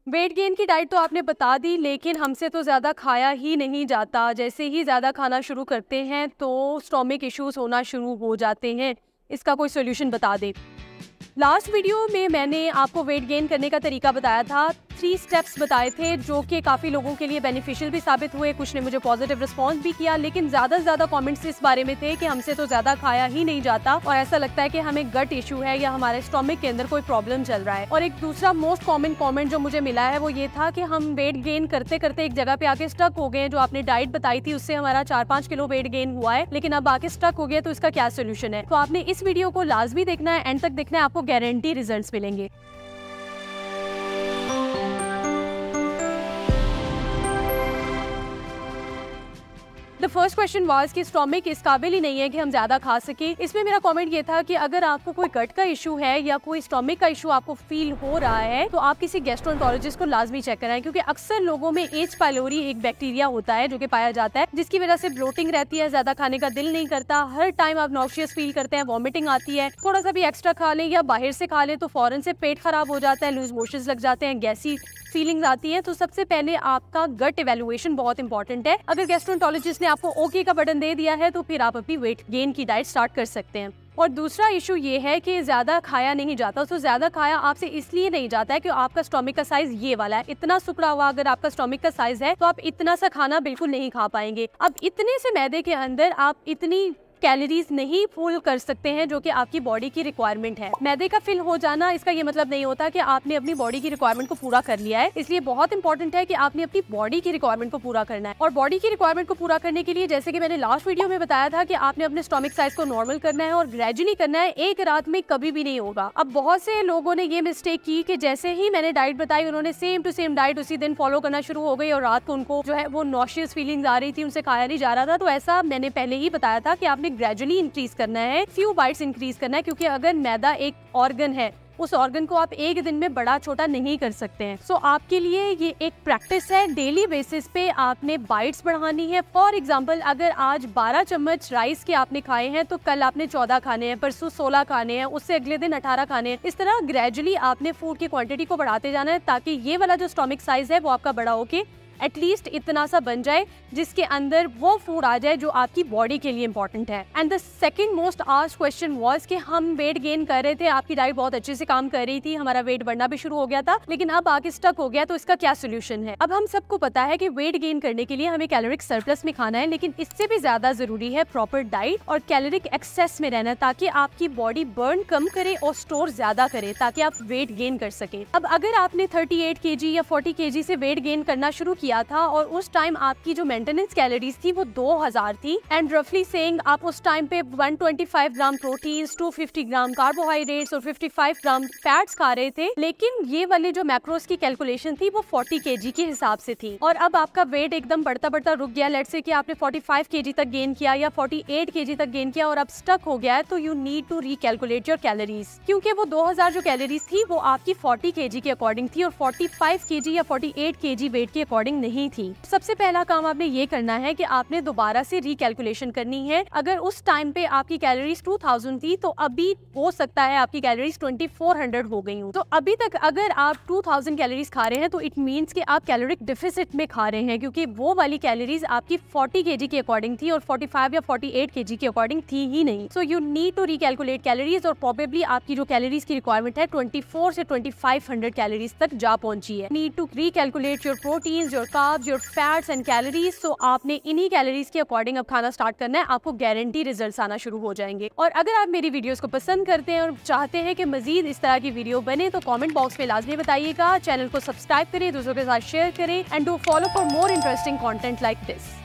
Weight gain की diet तो आपने बता दी, लेकिन हमसे तो ज़्यादा खाया ही नहीं जाता। जैसे ही ज़्यादा खाना शुरू करते हैं तो स्टोमिक इश्यूज होना शुरू हो जाते हैं। इसका कोई सोल्यूशन बता दे। लास्ट वीडियो में मैंने आपको वेट गेन करने का तरीका बताया था, 3 स्टेप्स बताए थे जो कि काफ़ी लोगों के लिए बेनिफिशियल भी साबित हुए। कुछ ने मुझे पॉजिटिव रिस्पांस भी किया, लेकिन ज़्यादा से ज़्यादा कमेंट्स इस बारे में थे कि हमसे तो ज़्यादा खाया ही नहीं जाता और ऐसा लगता है कि हमें गट इशू है या हमारे स्टोमिक के अंदर कोई प्रॉब्लम चल रहा है। और एक दूसरा मोस्ट कॉमन कॉमेंट जो मुझे मिला है वो ये था कि हम वेट गेन करते करते एक जगह पे आके स्टक हो गए। जो आपने डाइट बताई थी उससे हमारा 4-5 किलो वेट गेन हुआ है, लेकिन अब आके स्टक हो गया, तो इसका क्या सोल्यूशन है। तो आपने इस वीडियो को लाजमी देखना है, एंड तक देखना है, आपको गारंटी रिजल्ट्स मिलेंगे। द फर्स्ट क्वेश्चन वाज कि स्टोमिक इस काबिल ही नहीं है कि हम ज्यादा खा सके। इसमें मेरा कमेंट ये था कि अगर आपको कोई गट का इशू है या कोई स्टोमिक का इशू आपको फील हो रहा है तो आप किसी गैस्ट्रोएंटरोलॉजिस्ट को लाजमी चेक कराएं, क्योंकि अक्सर लोगों में एच पाइलोरी एक बैक्टीरिया होता है जो कि पाया जाता है, जिसकी वजह से ब्लोटिंग रहती है, ज्यादा खाने का दिल नहीं करता, हर टाइम आप नॉक्शियस फील करते हैं, वॉमिटिंग आती है, थोड़ा सा भी एक्स्ट्रा खा लें या बाहर से खा लें तो फौरन से पेट खराब हो जाता है, लूज मोशंस लग जाते हैं, गैसी फीलिंग्स आती हैं। तो सबसे पहले आपका गट इवैल्यूएशन बहुत इंपॉर्टेंट है। अगर गैस्ट्रोएंटरोलॉजिस्ट ने आपको ओके का बटन दे दिया है तो फिर आप अपनी वेट गेन की डाइट स्टार्ट कर सकते हैं। और दूसरा इशू ये है कि ज्यादा खाया नहीं जाता। तो ज्यादा खाया आपसे इसलिए नहीं जाता है कि आपका स्टोमिक का साइज ये वाला है, इतना सुकड़ा हुआ अगर आपका स्टोमिक का साइज है तो आप इतना सा खाना बिल्कुल नहीं खा पाएंगे। अब इतने से मैदे के अंदर आप इतनी कैलोरीज नहीं फुल कर सकते हैं जो कि आपकी बॉडी की रिक्वायरमेंट है। मैदे का फिल हो जाना इसका ये मतलब नहीं होता कि आपने अपनी बॉडी की रिक्वायरमेंट को पूरा कर लिया है। इसलिए बहुत इंपॉर्टेंट है कि आपने अपनी बॉडी की रिक्वायरमेंट को पूरा करना है। और बॉडी की रिक्वायरमेंट को पूरा करने के लिए, जैसे कि मैंने लास्ट वीडियो में बताया था, कि आपने अपने स्टोमिक साइज को नॉर्मल करना है और ग्रेजुअली करना है, एक रात में कभी भी नहीं होगा। अब बहुत से लोगों ने ये मिस्टेक की कि जैसे ही मैंने डाइट बताई उन्होंने सेम टू सेम डाइट उसी दिन फॉलो करना शुरू हो गई और रात को उनको जो है वो नॉशियस फीलिंग्स आ रही थी, उनसे खाया नहीं जा रहा था। तो ऐसा मैंने पहले ही बताया था कि आपने ग्रेजुअली इंक्रीज करना है, फ्यू बाइट्स इंक्रीज करना है, क्योंकि अगर मैदा एक ऑर्गन है, उस ऑर्गन को आप एक दिन में बड़ा छोटा नहीं कर सकते हैं। सो आपके लिए ये एक प्रैक्टिस है, डेली बेसिस पे आपने बाइट्स बढ़ानी है। फॉर एग्जांपल, अगर आज 12 चम्मच राइस के आपने खाए हैं तो कल आपने 14 खाने हैं, परसों 16 खाने हैं, उससे अगले दिन 18 खाने हैं। इस तरह ग्रेजुअली आपने फूड की क्वांटिटी को बढ़ाते जाना है ताकि ये वाला जो स्टोमिक साइज है वो आपका बड़ा होके एटलीस्ट इतना सा बन जाए जिसके अंदर वो फूड आ जाए जो आपकी बॉडी के लिए इंपॉर्टेंट है। And the second most asked question was कि हम वेट गेन कर रहे थे, आपकी डाइट बहुत अच्छे से काम कर रही थी, हमारा वेट बढ़ना भी शुरू हो गया था, लेकिन अब आके स्टक हो गया, तो इसका क्या सोल्यूशन है। अब हम सबको पता है कि वेट गेन करने के लिए हमें कैलोरिक सरप्लस में खाना है, लेकिन इससे भी ज्यादा जरूरी है प्रॉपर डाइट और कैलोरिक एक्सेस में रहना, ताकि आपकी बॉडी बर्न कम करे और स्टोर ज्यादा करे, ताकि आप वेट गेन कर सके। अब अगर आपने 38 kg या 40 kg से वेट गेन करना शुरू किया था और उस टाइम आपकी जो मेंटेनेंस कैलोरीज थी वो 2000 थी, एंड रफली सेइंग आप उस टाइम पे 125 ग्राम प्रोटीन्स, 250 ग्राम कार्बोहाइड्रेट्स और 55 ग्राम फैट्स खा रहे थे, लेकिन ये वाले जो मैक्रोस की कैलकुलेशन थी वो 40 kg के हिसाब से थी। और अब आपका वेट एकदम बढ़ता बढ़ता रुक गया, लेट्स से कि आपने 45 kg तक गेन किया या 48 kg तक गेन किया और अब स्टक हो गया है, तो you need to recalculate your calories, क्योंकि वो 2000 जो कैलोरीज थी वो आपकी 40 kg के अकॉर्डिंग थी और 45 kg या 48 kg वेट के अकॉर्डिंग नहीं थी। सबसे पहला काम आपने ये करना है कि आपने दोबारा से रिकैलकुलेशन करनी है। अगर उस टाइम पे आपकी कैलोरीज 2000 थी तो अभी हो सकता है आपकी कैलोरीज 2400 हो गई हूँ। तो अभी तक अगर आप 2000 कैलोरीज खा रहे हैं तो इट मीन्स कि आप कैलोरिक डिफिसिट में खा रहे हैं, क्योंकि वो वाली कैलोरीज आपकी 40 kg के अकॉर्डिंग थी और 45 या 48 kg के अकॉर्डिंग थी ही नहीं। So you need to recalculate calories और प्रोबेबली आपकी जो कैलोरीज की रिक्वायरमेंट है 24 से 2500 कैलोरीज तक जा पहुंची है। Need to recalculate your proteins, your carbs, your fats and calories. So आपने इन्हीं कैलोरीज के अकॉर्डिंग अब खाना स्टार्ट करना है, आपको गारंटी रिजल्ट्स आना शुरू हो जाएंगे। और अगर आप मेरी वीडियोस को पसंद करते हैं और चाहते हैं कि मजीद इस तरह की वीडियो बने तो कमेंट बॉक्स में लाजमी बताइएगा। चैनल को सब्सक्राइब करें, दूसरों के साथ शेयर करें and do follow for more interesting content like this.